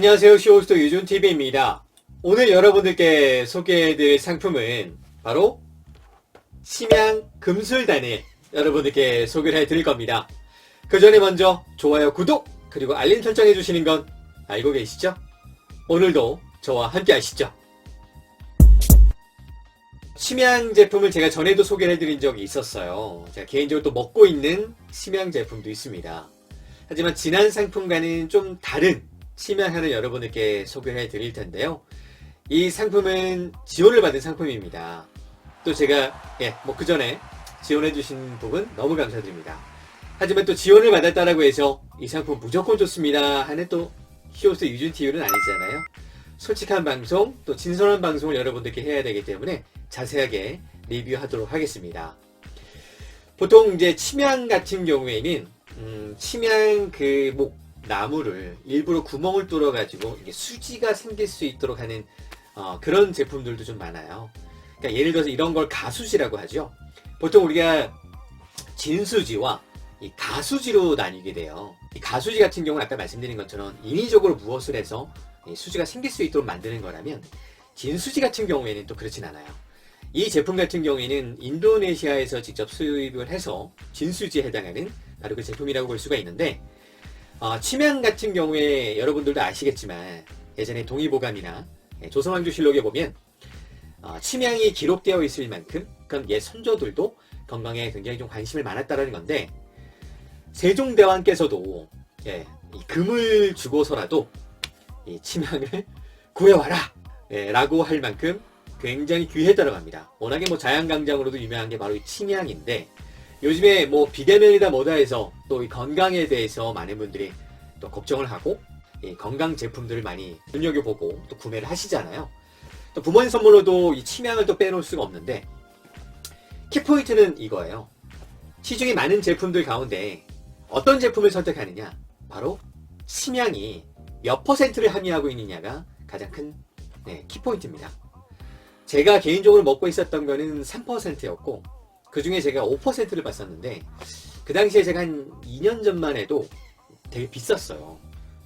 안녕하세요. 쇼호스트 유준TV입니다. 오늘 여러분들께 소개해드릴 상품은 바로 침양 금술단을 여러분들께 소개를 해드릴 겁니다. 그 전에 먼저 좋아요, 구독, 그리고 알림 설정해주시는 건 알고 계시죠? 오늘도 저와 함께 하시죠. 침양 제품을 제가 전에도 소개를 해드린 적이 있었어요. 제가 개인적으로 또 먹고 있는 침양 제품도 있습니다. 하지만 지난 상품과는 좀 다른 침양하를 여러분들께 소개를 해드릴 텐데요. 이 상품은 지원을 받은 상품입니다. 또 제가 그 전에 지원해주신 부분 너무 감사드립니다. 하지만 또 지원을 받았다라고 해서 이 상품 무조건 좋습니다 하는 또 쇼호스트 유준TV는 아니잖아요. 솔직한 방송, 또 진솔한 방송을 여러분들께 해야 되기 때문에 자세하게 리뷰하도록 하겠습니다. 보통 이제 침양 같은 경우에는 침양 나무를 일부러 구멍을 뚫어 가지고 이게 수지가 생길 수 있도록 하는 그런 제품들도 좀 많아요. 그러니까 예를 들어서 이런 걸 가수지라고 하죠. 보통 우리가 진수지와 이 가수지로 나뉘게 돼요. 이 가수지 같은 경우는 아까 말씀드린 것처럼 인위적으로 무엇을 해서 이 수지가 생길 수 있도록 만드는 거라면, 진수지 같은 경우에는 또 그렇진 않아요. 이 제품 같은 경우에는 인도네시아에서 직접 수입을 해서 진수지에 해당하는 바로 그 제품이라고 볼 수가 있는데, 침양 같은 경우에 여러분들도 아시겠지만 예전에 동의보감이나 조선왕조실록에 보면 침양이 기록되어 있을 만큼 그런 옛 선조들도 건강에 굉장히 좀 관심을 많았다라는 건데, 세종대왕께서도 이 금을 주고서라도 이 침양을 구해와라 라고 할 만큼 굉장히 귀했다고 합니다. 워낙에 자연강장으로도 유명한 게 바로 이 침양인데, 요즘에 비대면이다 뭐다 해서 또 이 건강에 대해서 많은 분들이 또 걱정을 하고 이 건강 제품들을 많이 눈여겨보고 또 구매를 하시잖아요. 또 부모님 선물로도 이 침양을 또 빼놓을 수가 없는데, 키포인트는 이거예요. 시중에 많은 제품들 가운데 어떤 제품을 선택하느냐, 바로 침양이 몇 퍼센트를 함유하고 있느냐가 가장 큰 키포인트입니다. 제가 개인적으로 먹고 있었던 거는 3%였고 그 중에 제가 5%를 봤었는데, 그 당시에 제가 한 2년 전만 해도 되게 비쌌어요.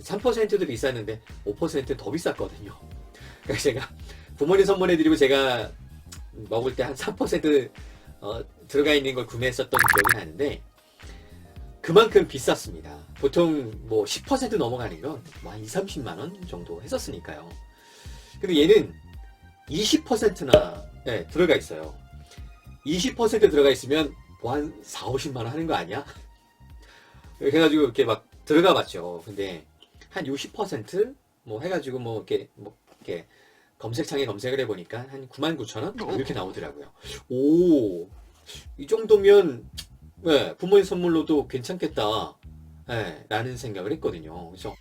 3%도 비쌌는데 5%는 더 비쌌거든요. 그래서 제가 부모님 선물해드리고 제가 먹을 때 한 3% 들어가 있는 걸 구매했었던 기억이 나는데, 그만큼 비쌌습니다. 보통 10% 넘어가는 건 한 20-30만 원 정도 했었으니까요. 근데 얘는 20%나 들어가 있어요. 20% 들어가 있으면 한 4-50만 원 하는 거 아니야? 그래가지고 이렇게 막 들어가 봤죠. 근데 한 60% 해가지고 이렇게 검색창에 검색을 해보니까 한 99,000원? 이렇게 나오더라고요. 오, 이 정도면 부모님 선물로도 괜찮겠다 라는 생각을 했거든요. 그래서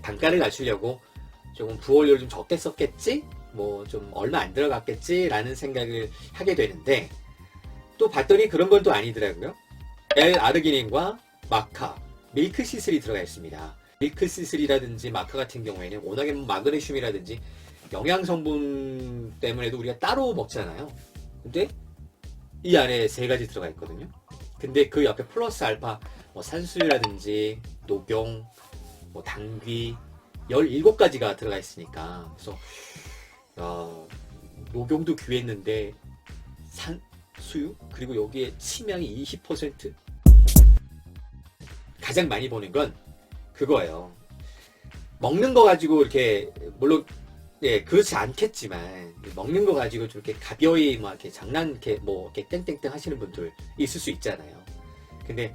단가를 낮추려고 조금 부원료를 좀 적게 썼겠지? 좀 얼마 안 들어갔겠지? 라는 생각을 하게 되는데, 또 봤더니 그런 건 또 아니더라고요. L-아르기닌과 마카, 밀크시슬이 들어가 있습니다. 밀크시슬이라든지 마카 같은 경우에는 워낙에 마그네슘이라든지 영양성분 때문에도 우리가 따로 먹잖아요. 근데 이 안에 3가지 들어가 있거든요. 근데 그 옆에 플러스 알파 산수유라든지 녹용, 당귀 17가지가 들어가 있으니까, 그래서 녹용도 귀했는데 산수유 그리고 여기에 침양이 20%. 가장 많이 보는 건 그거예요. 먹는 거 가지고 이렇게, 물론 그렇지 않겠지만 먹는 거 가지고 좀 이렇게 가벼이 이렇게 이렇게 땡땡땡 하시는 분들 있을 수 있잖아요. 근데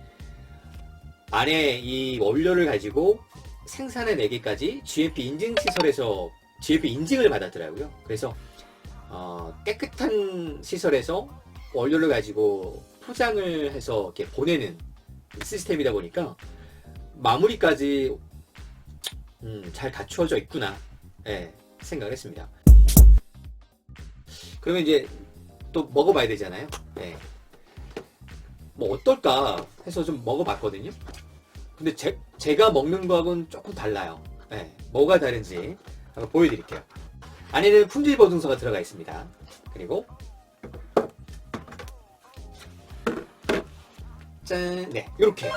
안에 이 원료를 가지고 생산해내기까지 GMP 인증 시설에서 GMP 인증을 받았더라고요. 그래서 깨끗한 시설에서 원료를 가지고 포장을 해서 이렇게 보내는 시스템이다 보니까 마무리까지 잘 갖추어져 있구나 생각을 했습니다. 그러면 이제 또 먹어봐야 되잖아요. 어떨까 해서 좀 먹어봤거든요. 근데 제가 먹는 거하고는 조금 달라요. 뭐가 다른지 한번 보여드릴게요. 안에는 품질 보증서가 들어가 있습니다. 그리고 짠, 이렇게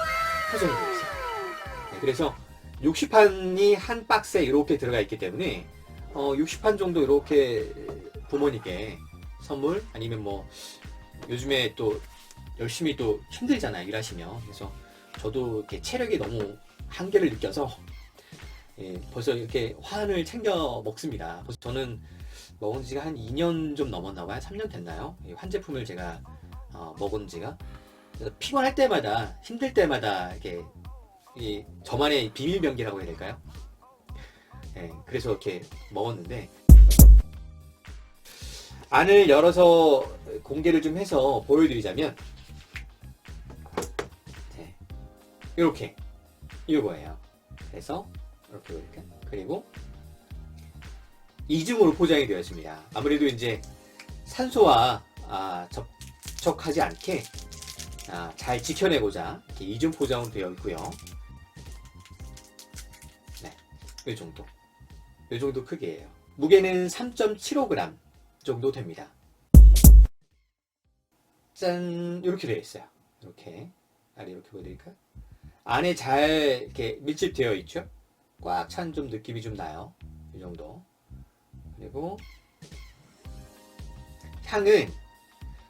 포장이 되어 있어요. 그래서 60판이 한 박스에 이렇게 들어가 있기 때문에 60판 정도 이렇게 부모님께 선물, 아니면 뭐 요즘에 또 열심히 또 힘들잖아요, 일하시면. 그래서 저도 이렇게 체력이 너무 한계를 느껴서 벌써 이렇게 환을 챙겨 먹습니다. 벌써 저는 먹은 지가 한 2년 좀 넘었나 봐요. 3년 됐나요? 환 제품을 제가 먹은 지가. 그래서 피곤할 때마다, 힘들 때마다 이렇게 저만의 비밀 병기라고 해야 될까요? 그래서 이렇게 먹었는데, 안을 열어서 공개를 좀 해서 보여드리자면, 이렇게 이거예요. 그래서 이렇게 그리고 이중으로 포장이 되어 있습니다. 아무래도 이제 산소와 접촉하지 않게 잘 지켜내고자 이렇게 이중 포장으로 되어 있고요. 네, 이 정도 크기예요. 무게는 3.75g 정도 됩니다. 짠, 이렇게 되어 있어요. 이렇게 아래 이렇게 보여드릴까요? 안에 잘 이렇게 밀집되어 있죠. 꽉 찬 좀 느낌이 좀 나요. 이 정도. 그리고 향은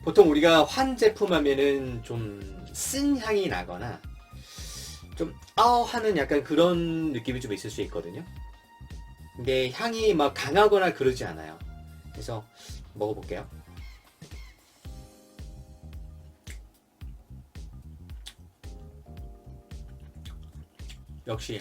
보통 우리가 환 제품 하면은 좀 쓴 향이 나거나 좀 하는 약간 그런 느낌이 좀 있을 수 있거든요. 근데 향이 막 강하거나 그러지 않아요. 그래서 먹어볼게요. 역시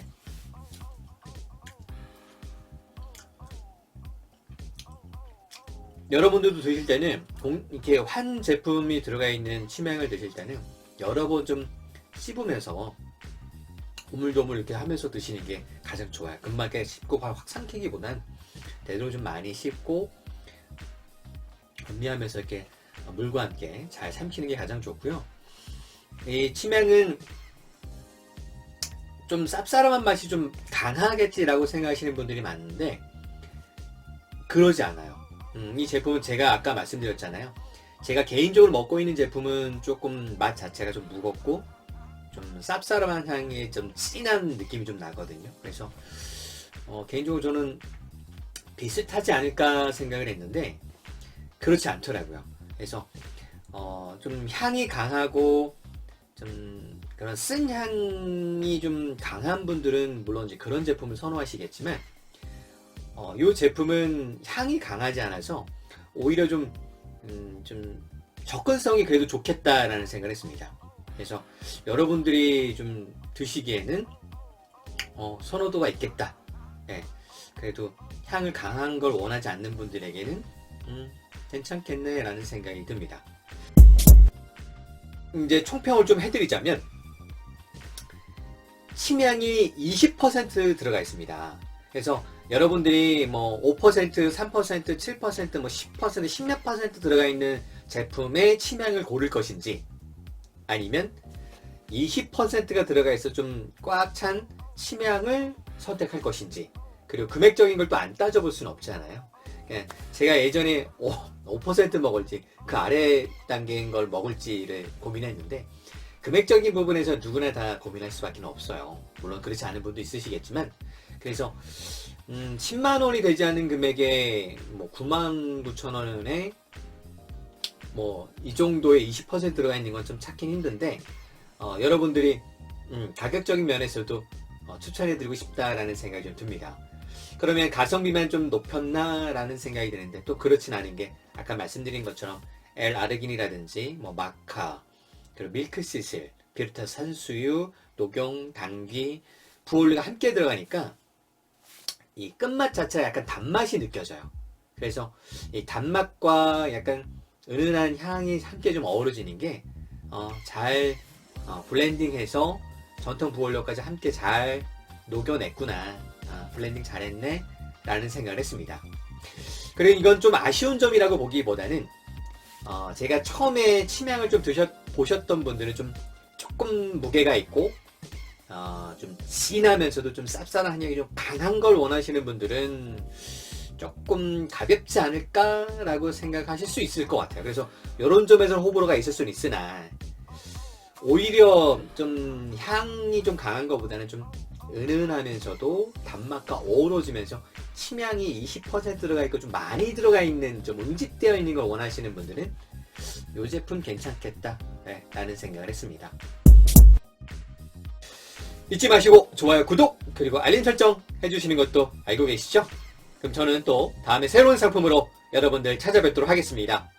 여러분들도 드실 때는 이렇게 환 제품이 들어가 있는 치명을 드실 때는 여러 번 좀 씹으면서 오물조물 이렇게 하면서 드시는 게 가장 좋아요. 금방 이렇게 씹고 확 삼키기보단 되도록 좀 많이 씹고 음미하면서 이렇게 물과 함께 잘 삼키는 게 가장 좋고요. 이 치명은 좀 쌉싸름한 맛이 좀 강하겠지라고 생각하시는 분들이 많은데 그러지 않아요. 이 제품은 제가 아까 말씀드렸잖아요. 제가 개인적으로 먹고 있는 제품은 조금 맛 자체가 좀 무겁고 좀 쌉싸름한 향이 좀 진한 느낌이 좀 나거든요. 그래서 개인적으로 저는 비슷하지 않을까 생각을 했는데 그렇지 않더라고요. 그래서 좀 향이 강하고 좀 그런 쓴 향이 좀 강한 분들은 물론 이제 그런 제품을 선호하시겠지만 이 제품은 향이 강하지 않아서 오히려 좀 접근성이 그래도 좋겠다라는 생각을 했습니다. 그래서 여러분들이 좀 드시기에는 선호도가 있겠다. 그래도 향을 강한 걸 원하지 않는 분들에게는 괜찮겠네 라는 생각이 듭니다. 이제 총평을 좀 해드리자면 침향이 20% 들어가 있습니다. 그래서 여러분들이 뭐 5%, 3%, 7%, 뭐 10%, 10몇 % 들어가 있는 제품의 침향을 고를 것인지 아니면 20%가 들어가 있어 좀 꽉 찬 침향을 선택할 것인지, 그리고 금액적인 걸 또 안 따져볼 수는 없잖아요. 제가 예전에 5% 먹을지 그 아래 단계인 걸 먹을지를 고민했는데 금액적인 부분에서 누구나 다 고민할 수밖에 없어요. 물론 그렇지 않은 분도 있으시겠지만, 그래서 10만 원이 되지 않는 금액에 뭐 99,000원에 뭐 이 정도의 20% 들어가 있는 건 좀 찾긴 힘든데 여러분들이 가격적인 면에서도 추천해드리고 싶다라는 생각이 좀 듭니다. 그러면 가성비만 좀 높였나 라는 생각이 드는데 또 그렇진 않은 게 아까 말씀드린 것처럼 L-아르기닌이라든지 뭐 마카, 그리고 밀크시슬, 비르타 산수유, 녹용, 당귀, 부올리가 함께 들어가니까 이 끝맛 자체가 약간 단맛이 느껴져요. 그래서 이 단맛과 약간 은은한 향이 함께 좀 어우러지는 게 잘 블렌딩해서 전통 부올려까지 함께 잘 녹여냈구나, 블렌딩 잘했네 라는 생각을 했습니다. 그리고 이건 좀 아쉬운 점이라고 보기보다는 제가 처음에 침향을 좀 보셨던 분들은 좀 조금 무게가 있고 좀 진하면서도 좀 쌉쌀한 향이 좀 강한 걸 원하시는 분들은 조금 가볍지 않을까라고 생각하실 수 있을 것 같아요. 그래서 이런 점에서 호불호가 있을 수는 있으나 오히려 좀 향이 좀 강한 것보다는 좀 은은하면서도 단맛과 어우러지면서 침향이 20% 들어가 있고 좀 많이 들어가 있는, 좀 응집되어 있는 걸 원하시는 분들은 이 제품 괜찮겠다, 네, 라는 생각을 했습니다. 잊지 마시고 좋아요, 구독, 그리고 알림 설정 해주시는 것도 알고 계시죠? 그럼 저는 또 다음에 새로운 상품으로 여러분들 찾아뵙도록 하겠습니다.